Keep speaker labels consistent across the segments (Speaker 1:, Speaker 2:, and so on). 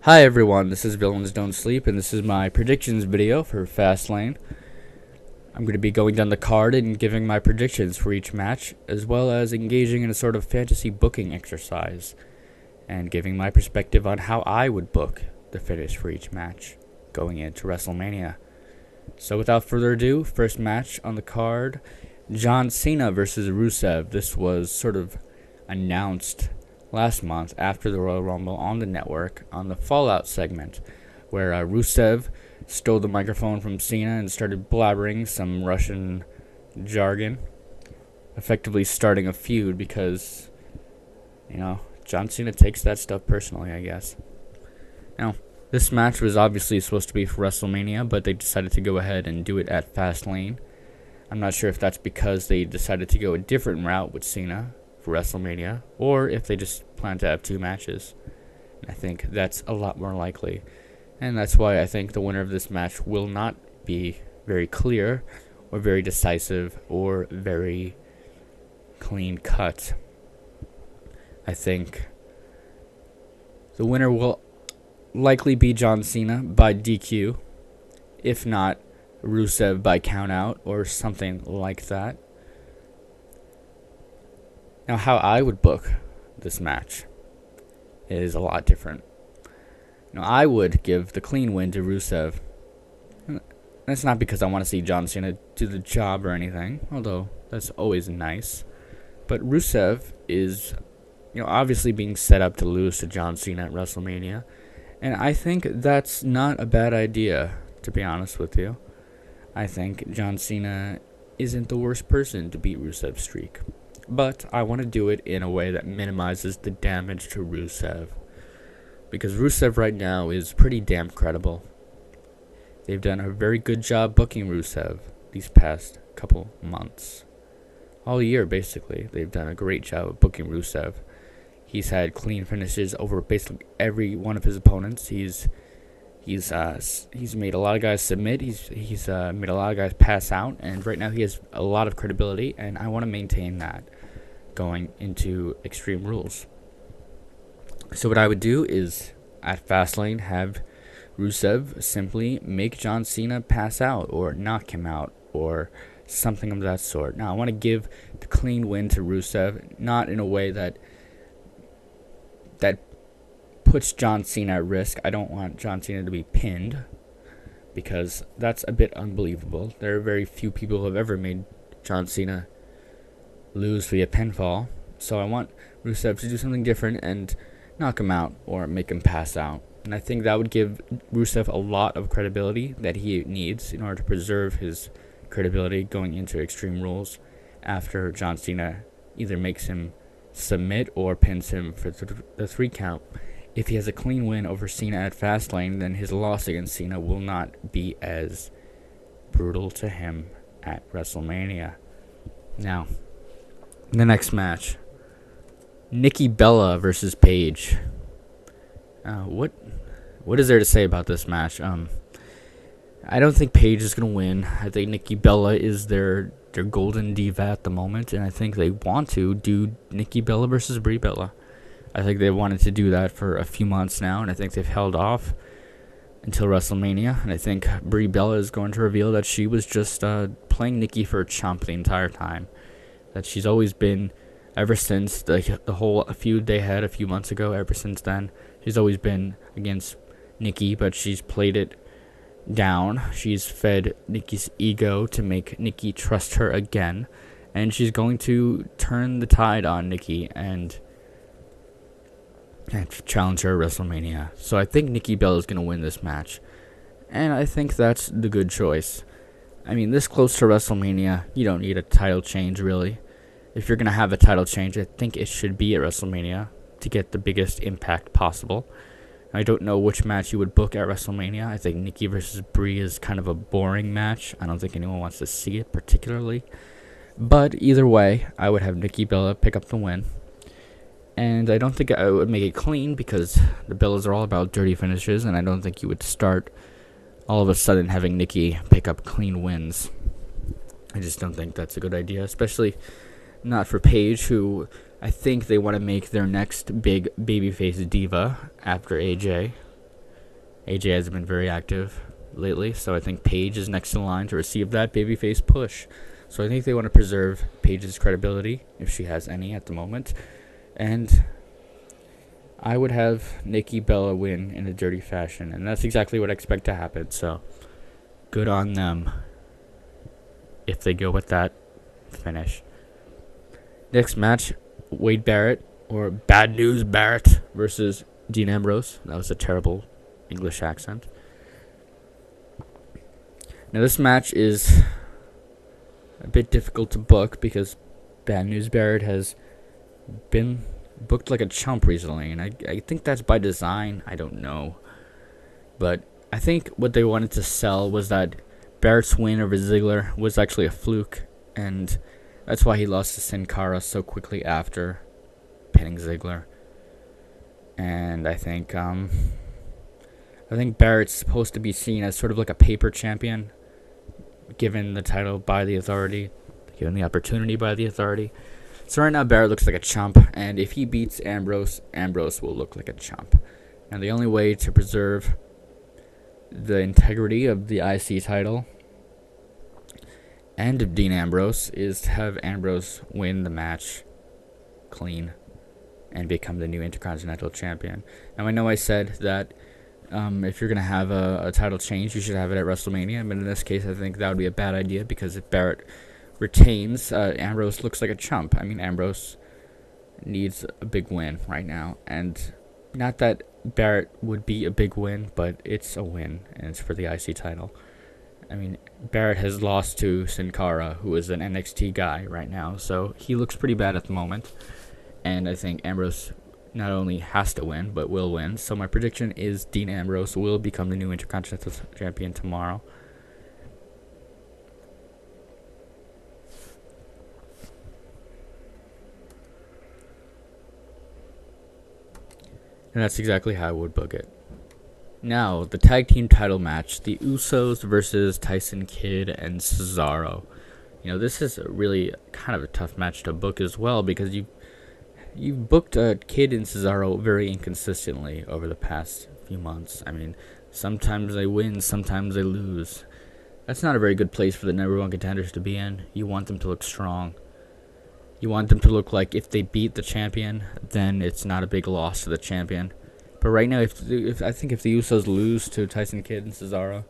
Speaker 1: Hi everyone, this is Villains Don't Sleep, and this is my predictions video for Fastlane. I'm going to be going down the card and giving my predictions for each match, as well as engaging in a sort of fantasy booking exercise, and giving my perspective on how I would book the finish for each match going into WrestleMania. So without further ado, first match on the card, John Cena versus Rusev. This was sort of announced last month after the Royal Rumble on the network on the Fallout segment, where Rusev stole the microphone from Cena and started blabbering some Russian jargon, effectively starting a feud because, John Cena takes that stuff personally, I guess. Now, this match was obviously supposed to be for WrestleMania, but they decided to go ahead and do it at Fastlane. I'm not sure if that's because they decided to go a different route with Cena for WrestleMania, or if they just plan to have two matches. I think that's a lot more likely, and that's why I think the winner of this match will not be very clear, or very decisive, or very clean cut. I think the winner will likely be John Cena by DQ, if not Rusev by countout, or something like that. Now, how I would book this match is a lot different. Now, I would give the clean win to Rusev. And that's not because I want to see John Cena do the job or anything, although that's always nice. But Rusev is, obviously being set up to lose to John Cena at WrestleMania. And I think that's not a bad idea, to be honest with you. I think John Cena isn't the worst person to beat Rusev's streak. But I want to do it in a way that minimizes the damage to Rusev, because Rusev right now is pretty damn credible. They've done a very good job booking Rusev these past couple months. All year, basically, they've done a great job of booking Rusev. He's had clean finishes over basically every one of his opponents. He's made a lot of guys submit. He's made a lot of guys pass out, and right now he has a lot of credibility, and I want to maintain that going into Extreme Rules. So what I would do is, at Fastlane, have Rusev simply make John Cena pass out, or knock him out, or something of that sort. Now, I want to give the clean win to Rusev, not in a way that puts John Cena at risk. I don't want John Cena to be pinned, because that's a bit unbelievable. There are very few people who have ever made John Cena lose via pinfall. So I want Rusev to do something different and knock him out or make him pass out. And I think that would give Rusev a lot of credibility that he needs in order to preserve his credibility going into Extreme Rules after John Cena either makes him submit or pins him for the 3 count. If he has a clean win over Cena at Fastlane, then his loss against Cena will not be as brutal to him at WrestleMania. Now, the next match, Nikki Bella versus Paige. What is there to say about this match? I don't think Paige is going to win. I think Nikki Bella is their golden diva at the moment, and I think they want to do Nikki Bella versus Brie Bella. I think they wanted to do that for a few months now, and I think they've held off until WrestleMania. And I think Brie Bella is going to reveal that she was just playing Nikki for a chump the entire time. That she's always been, ever since the whole feud they had a few months ago, ever since then, she's always been against Nikki, but she's played it down. She's fed Nikki's ego to make Nikki trust her again, and she's going to turn the tide on Nikki and challenge her at WrestleMania. So I think Nikki Bella is going to win this match, and I think that's the good choice. I mean, this close to WrestleMania, you don't need a title change, really. If you're going to have a title change, I think it should be at WrestleMania to get the biggest impact possible. I don't know which match you would book at WrestleMania. I think Nikki versus Brie is kind of a boring match. I don't think anyone wants to see it particularly. But either way, I would have Nikki Bella pick up the win. And I don't think I would make it clean, because the Bellas are all about dirty finishes, and I don't think you would start all of a sudden having Nikki pick up clean wins. I just don't think that's a good idea, especially not for Paige, who I think they want to make their next big babyface diva after AJ. AJ hasn't been very active lately, so I think Paige is next in line to receive that babyface push. So I think they want to preserve Paige's credibility, if she has any at the moment. And I would have Nikki Bella win in a dirty fashion, and that's exactly what I expect to happen. So good on them if they go with that finish. Next match, Wade Barrett, or Bad News Barrett, versus Dean Ambrose. That was a terrible English accent. Now this match is a bit difficult to book because Bad News Barrett has been booked like a chump recently, and I think that's by design. I don't know. But I think what they wanted to sell was that Barrett's win over Ziggler was actually a fluke, and that's why he lost to Sin Cara so quickly after pinning Ziggler. And I think Barrett's supposed to be seen as sort of like a paper champion, given the title by the Authority, given the opportunity by the Authority. So right now Barrett looks like a chump, and if he beats Ambrose, Ambrose will look like a chump. And the only way to preserve the integrity of the IC title and of Dean Ambrose is to have Ambrose win the match clean and become the new Intercontinental Champion. Now I know I said that if you're going to have a title change, you should have it at WrestleMania, but in this case I think that would be a bad idea, because if Barrett retains, Ambrose looks like a chump. I mean, Ambrose needs a big win right now, and not that Barrett would be a big win, but it's a win, and it's for the IC title. I mean, Barrett has lost to Sin Cara, who is an NXT guy right now, so he looks pretty bad at the moment, and I think Ambrose not only has to win, but will win. So my prediction is Dean Ambrose will become the new Intercontinental Champion tomorrow. And that's exactly how I would book it. Now, the tag team title match, the Usos versus Tyson Kidd and Cesaro. You know, this is a really kind of a tough match to book as well, because you've booked Kidd and Cesaro very inconsistently over the past few months. I mean, sometimes they win, sometimes they lose. That's not a very good place for the number one contenders to be in. You want them to look strong. You want them to look like if they beat the champion, then it's not a big loss to the champion. But right now, if I think if the Usos lose to Tyson Kidd and Cesaro,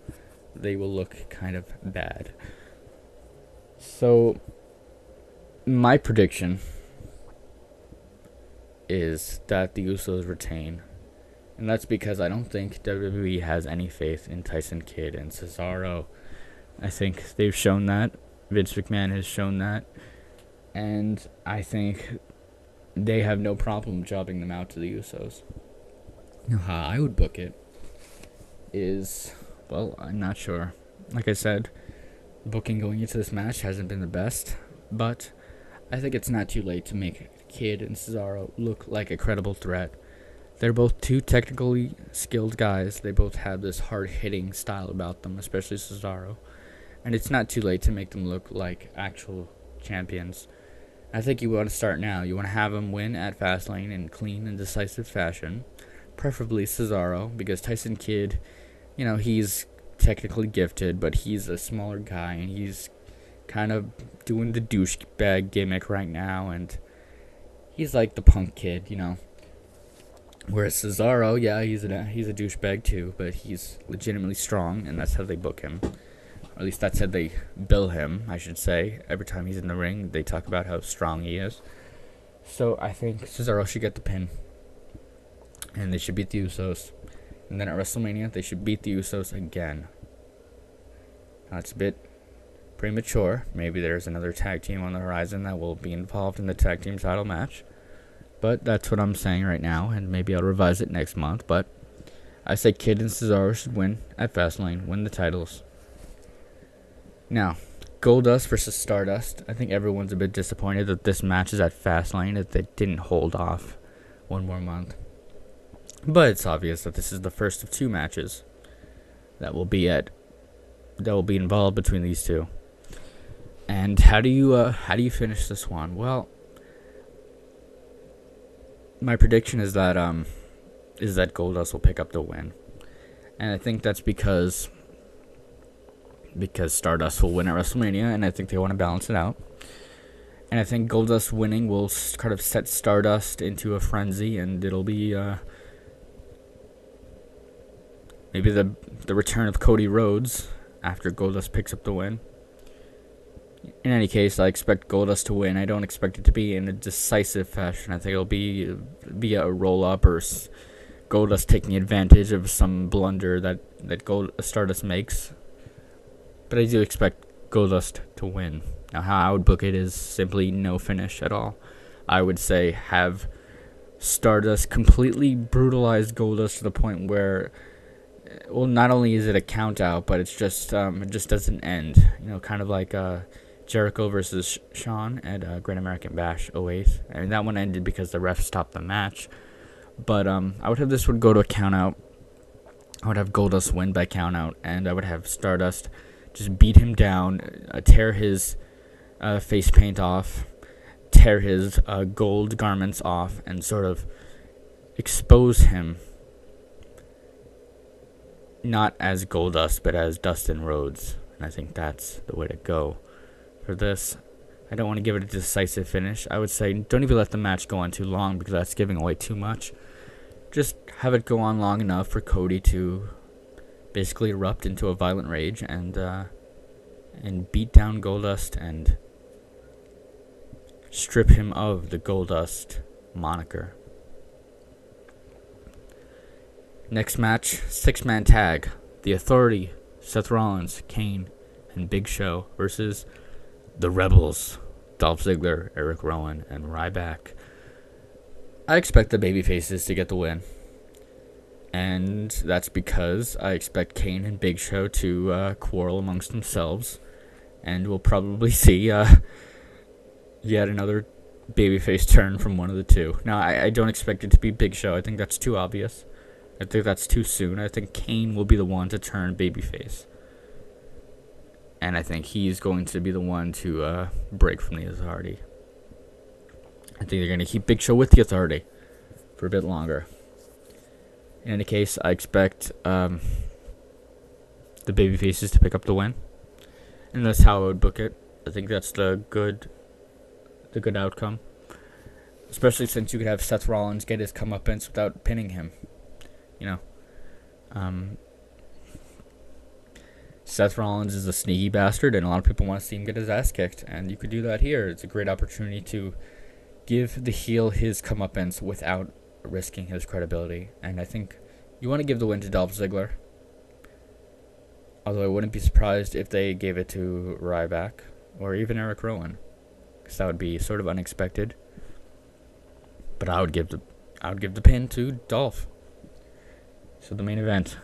Speaker 1: they will look kind of bad. So, my prediction is that the Usos retain. And that's because I don't think WWE has any faith in Tyson Kidd and Cesaro. I think they've shown that. Vince McMahon has shown that. And I think they have no problem jobbing them out to the Usos. Now, how I would book it is, well, I'm not sure. Like I said, booking going into this match hasn't been the best, but I think it's not too late to make Kidd and Cesaro look like a credible threat. They're both two technically skilled guys. They both have this hard-hitting style about them, especially Cesaro. And it's not too late to make them look like actual champions. I think you want to start now. You want to have them win at Fastlane in clean and decisive fashion. Preferably Cesaro, because Tyson Kidd, you know, he's technically gifted, but he's a smaller guy, and he's kind of doing the douchebag gimmick right now, and he's like the punk kid, you know. Whereas Cesaro, yeah, he's a douchebag too, but he's legitimately strong, and that's how they book him. Or at least that's how they bill him, I should say. Every time he's in the ring, they talk about how strong he is. So I think Cesaro should get the pin, and they should beat the Usos. And then at WrestleMania, they should beat the Usos again. Now, it's a bit premature. Maybe there's another tag team on the horizon that will be involved in the tag team title match. But that's what I'm saying right now, and maybe I'll revise it next month. But I say Kidd and Cesaro should win at Fastlane, win the titles. Now, Goldust versus Stardust. I think everyone's a bit disappointed that this match is at Fastlane, that they didn't hold off one more month. But it's obvious that this is the first of two matches that will be involved between these two. And how do you finish this one? Well, my prediction is that Goldust will pick up the win. And I think that's because Stardust will win at WrestleMania, and I think they want to balance it out. And I think Goldust winning will kind of set Stardust into a frenzy, and it'll be maybe the return of Cody Rhodes after Goldust picks up the win. In any case, I expect Goldust to win. I don't expect it to be in a decisive fashion. I think it'll be via a roll-up or Goldust taking advantage of some blunder that Stardust makes. But I do expect Goldust to win. Now, how I would book it is simply no finish at all. I would say have Stardust completely brutalize Goldust to the point where, well, not only is it a count out, but it's just it just doesn't end. Kind of like Jericho versus Shawn at Great American Bash 08. I mean, that one ended because the ref stopped the match. But I would have this one go to a count out. I would have Goldust win by count out, and I would have Stardust just beat him down, tear his face paint off, tear his gold garments off, and sort of expose him, not as Goldust, but as Dustin Rhodes. And I think that's the way to go for this. I don't want to give it a decisive finish. I would say don't even let the match go on too long, because that's giving away too much. Just have it go on long enough for Cody to basically erupt into a violent rage and beat down Goldust and strip him of the Goldust moniker. Next match, 6-man tag. The Authority, Seth Rollins, Kane, and Big Show versus the Rebels, Dolph Ziggler, Eric Rowan, and Ryback. I expect the babyfaces to get the win. And that's because I expect Kane and Big Show to quarrel amongst themselves. And we'll probably see yet another babyface turn from one of the two. Now, I don't expect it to be Big Show. I think that's too obvious. I think that's too soon. I think Kane will be the one to turn babyface. And I think he's going to be the one to break from the Authority. I think they're going to keep Big Show with the Authority for a bit longer. In any case, I expect the babyfaces to pick up the win. And that's how I would book it. I think that's the good outcome. Especially since you could have Seth Rollins get his comeuppance without pinning him. Seth Rollins is a sneaky bastard, and a lot of people want to see him get his ass kicked. And you could do that here. It's a great opportunity to give the heel his comeuppance without risking his credibility. And I think you want to give the win to Dolph Ziggler. Although I wouldn't be surprised if they gave it to Ryback or even Eric Rowan, because that would be sort of unexpected. But I would give the pin to Dolph. So the main event,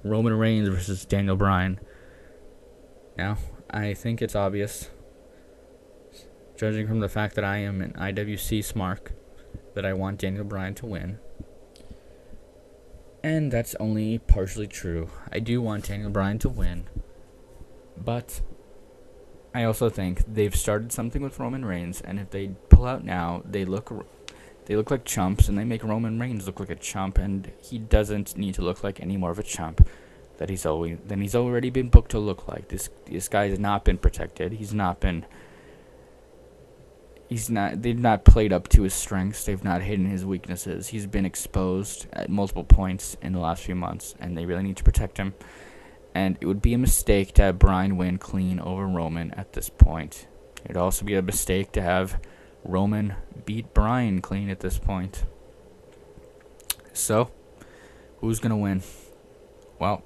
Speaker 1: Roman Reigns versus Daniel Bryan. Now, I think it's obvious, judging from the fact that I am an IWC smark, that I want Daniel Bryan to win. And that's only partially true. I do want Daniel Bryan to win. But I also think they've started something with Roman Reigns, and if they pull out now, they look like chumps, and they make Roman Reigns look like a chump, and he doesn't need to look like any more of a chump than he's already been booked to look like. This guy has not been protected. They've not played up to his strengths. They've not hidden his weaknesses. He's been exposed at multiple points in the last few months, and they really need to protect him. And it would be a mistake to have Bryan win clean over Roman at this point. It would also be a mistake to have Roman beat Bryan clean at this point. So, who's going to win? Well,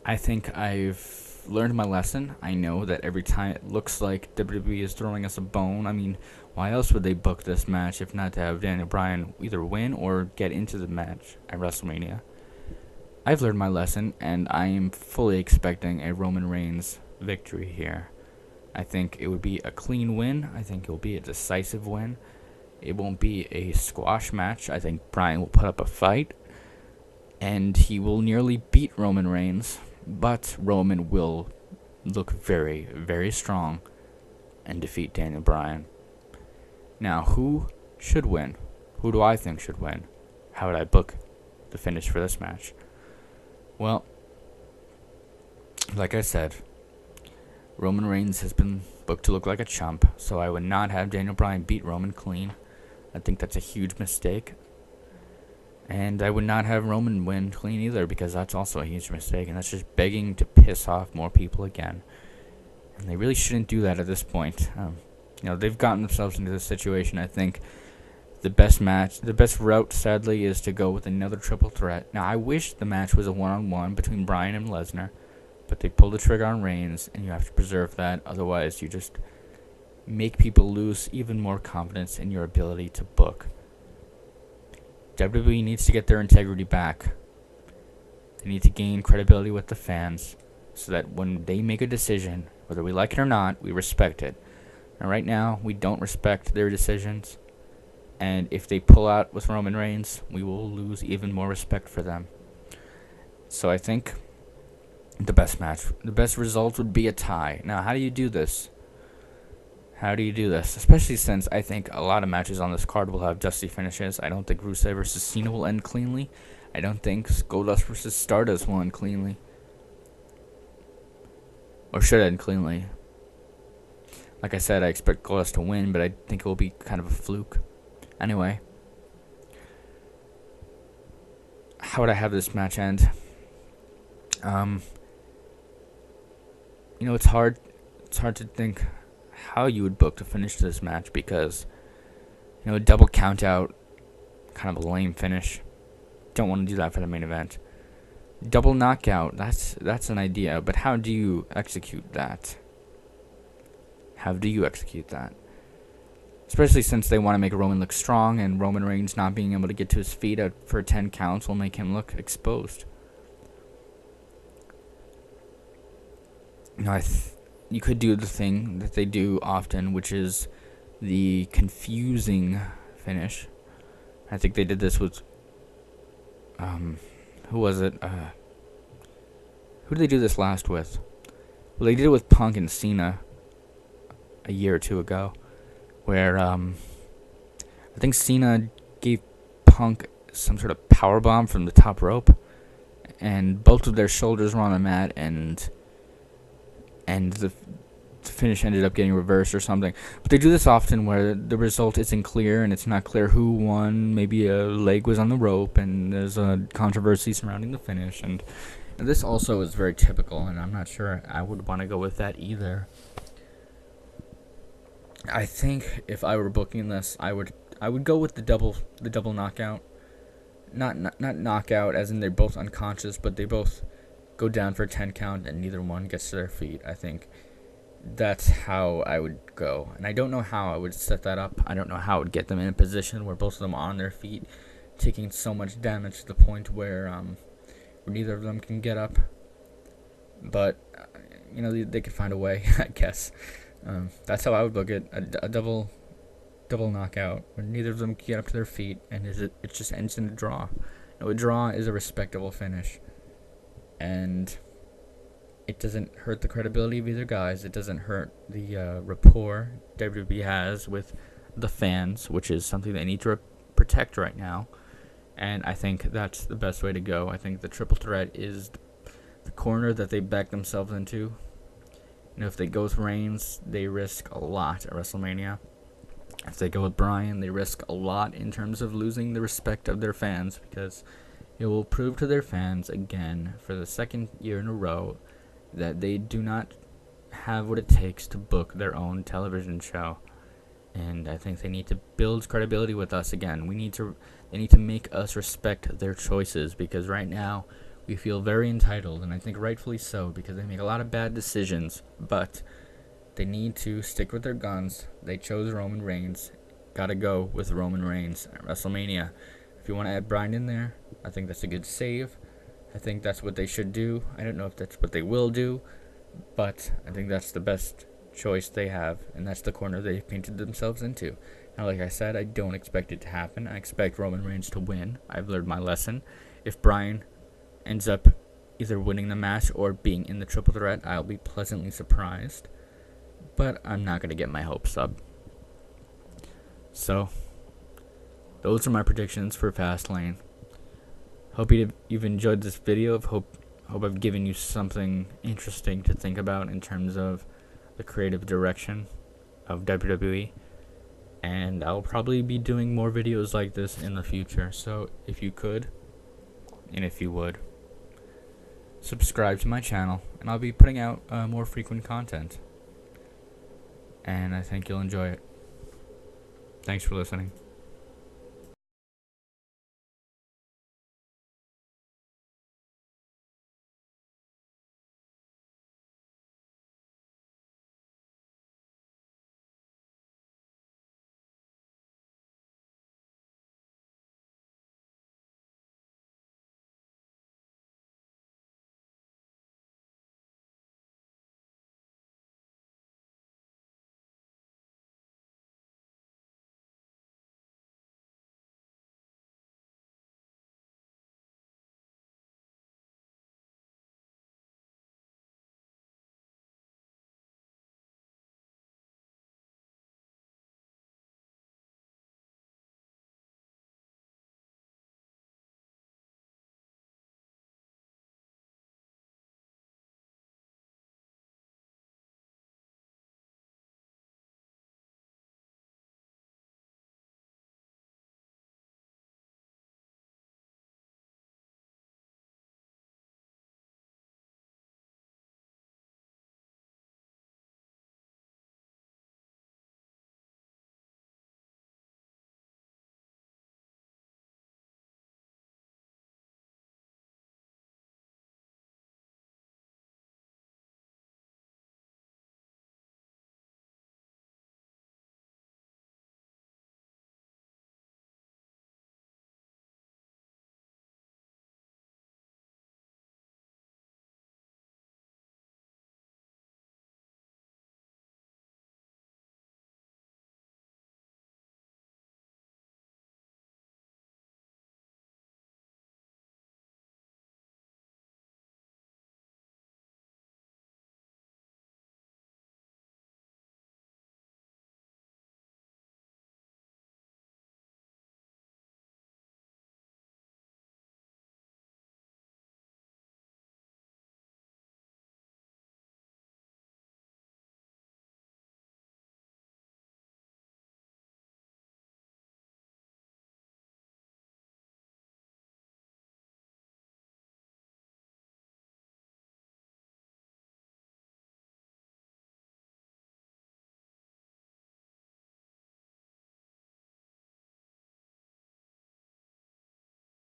Speaker 1: I think I've learned my lesson. I know that every time it looks like WWE is throwing us a bone, I mean, why else would they book this match if not to have Daniel Bryan either win or get into the match at WrestleMania? I've learned my lesson, and I am fully expecting a Roman Reigns victory here. I think it would be a clean win. I think it will be a decisive win. It won't be a squash match. I think Bryan will put up a fight, and he will nearly beat Roman Reigns, but Roman will look very, very strong and defeat Daniel Bryan. Now, who should win? Who do I think should win? How would I book the finish for this match? Well, like I said, Roman Reigns has been booked to look like a chump, so I would not have Daniel Bryan beat Roman clean. I think that's a huge mistake. And I would not have Roman win clean either, because that's also a huge mistake, and that's just begging to piss off more people again. And they really shouldn't do that at this point. They've gotten themselves into this situation. I think the best route, sadly, is to go with another triple threat. Now, I wish the match was a one-on-one between Bryan and Lesnar, but they pulled the trigger on Reigns, and you have to preserve that. Otherwise, you just make people lose even more confidence in your ability to book. WWE needs to get their integrity back. They need to gain credibility with the fans so that when they make a decision, whether we like it or not, we respect it. And right now, we don't respect their decisions. And if they pull out with Roman Reigns, we will lose even more respect for them. So I think the best result would be a tie. Now, how do you do this? Especially since I think a lot of matches on this card will have dusty finishes. I don't think Rusev versus Cena will end cleanly. I don't think Goldust versus Stardust will end cleanly. Or should end cleanly. Like I said, I expect Goldust to win, but I think it will be kind of a fluke. Anyway. How would I have this match end? It's hard to think how you would book to finish this match, because a double count out, kind of a lame finish. Don't want to do that for the main event. Double knockout, that's an idea, but how do you execute that? Especially since they want to make Roman look strong, and Roman Reigns not being able to get to his feet for 10 counts will make him look exposed. You could do the thing that they do often, which is the confusing finish. I think they did this with who was it? Who did they do this last with? Well, they did it with Punk and Cena a year or two ago, where I think Cena gave Punk some sort of powerbomb from the top rope, and both of their shoulders were on the mat, and the finish ended up getting reversed or something. But they do this often where the result isn't clear, and it's not clear who won. Maybe a leg was on the rope, and there's a controversy surrounding the finish. And this also is very typical, and I'm not sure I would want to go with that either. I think if I were booking this, I would go with the double knockout. Not knockout as in they're both unconscious, but they both go down for a 10 count and neither one gets to their feet. I think that's how I would go. And I don't know how I would set that up. I don't know how I would get them in a position where both of them are on their feet, taking so much damage to the point where neither of them can get up. But, they could find a way, I guess. That's how I would book it. A double knockout where neither of them can get up to their feet, and it just ends in a draw. A draw is a respectable finish. And it doesn't hurt the credibility of either guys. It doesn't hurt the rapport WWE has with the fans, which is something they need to protect right now. And I think that's the best way to go. I think the triple threat is the corner that they back themselves into. If they go with Reigns, they risk a lot at WrestleMania. If they go with Bryan, they risk a lot in terms of losing the respect of their fans, because it will prove to their fans again for the second year in a row that they do not have what it takes to book their own television show. And I think they need to build credibility with us again. They need to make us respect their choices, because right now we feel very entitled, and I think rightfully so, because they make a lot of bad decisions, but they need to stick with their guns. They chose Roman Reigns. Gotta go with Roman Reigns at WrestleMania. If you want to add Bryan in there, I think that's a good save. I think that's what they should do. I don't know if that's what they will do, but I think that's the best choice they have, and that's the corner they've painted themselves into. Now, like I said, I don't expect it to happen. I expect Roman Reigns to win. I've learned my lesson. If Bryan ends up either winning the match or being in the triple threat, I'll be pleasantly surprised, but I'm not going to get my hopes up. So, those are my predictions for Fastlane. Hope you've enjoyed this video. Hope hope I've given you something interesting to think about in terms of the creative direction of WWE. And I'll probably be doing more videos like this in the future. So if you could, and if you would, subscribe to my channel, and I'll be putting out more frequent content. And I think you'll enjoy it. Thanks for listening.